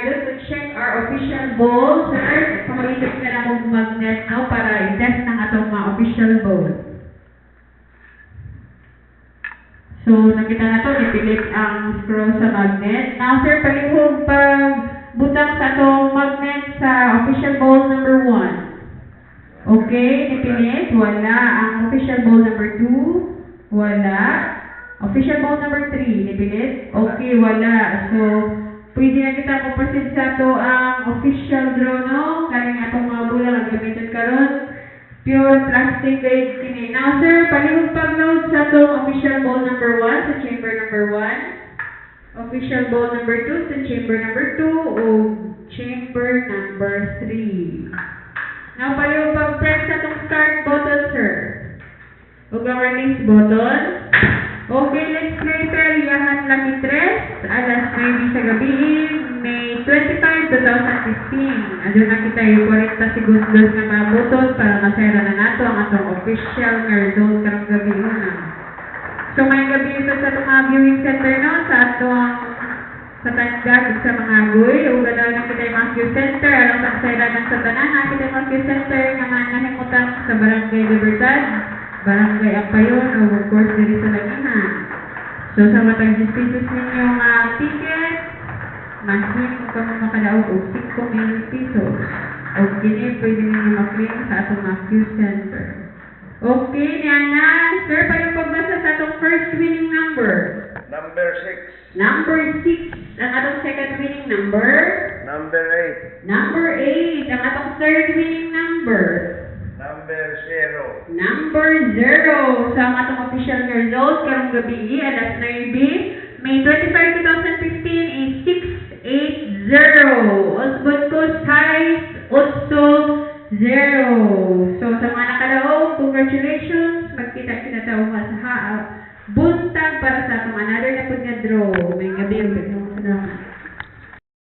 decided to check our official bowl. Sir, pamalitin ka na akong magnet now para i-test ng atong mga official bowl. So, nakita na to, ipilit ang scroll sa magnet. Now, sir, palihog pag butang sa atong magnet sa official bowl number 1. Okay, ipilit, wala. Ang official bowl number 2, wala. Official bowl number 3, ipilit, okay, wala. So, pwede na kita po proceed sa to ang official draw, no? Kaling atong mga bola ang gamitin karon. Pure plastic grade kini. Now, sir, palihog pag-load sa itong official bowl number 1 sa chamber number 1. Official bowl number 2 sa chamber number 2 o chamber number 3. Now, palihog pag-press sa itong start button, sir. O ang release button. Okay, let's play Yahan Lucky Tres. Alas 9 sa gabi, May 25, 2015. Adyo na kita yung 40 segundos na mga butos para masera na nato ang atong official nga result karong gabi na. So may gabi ito sa mga viewing center no, sa atong sa Tandag sa mga agoy. O ganaw na kita yung mga view center, alam sa kasera ng sa tanan, na kita yung mga view center nga nahimutan sa Barangay Libertad, Barangay Apayon, o of course dito sa Lagihan. So sa matag pesos ninyong ticket, masin kung makadaog og 5,000 pesos. O kini pwede ninyo ma-claim sa atong mga queue center. Okay, Niana. Sir, paano pagbasa sa atong first winning number? Number 6. Number 6. Ang atong second winning number? Number 8. Number 8. Ang atong third winning number? Number 0. Number 0. Sa atong official result, karong gabi, alas 9, May 25, 2015 is 680. Osbon ko size 80. So, sa mga nakalaog, congratulations. Magkita-kita tayo sa buntag para sa atong another na pag-draw. May gabi, salamat.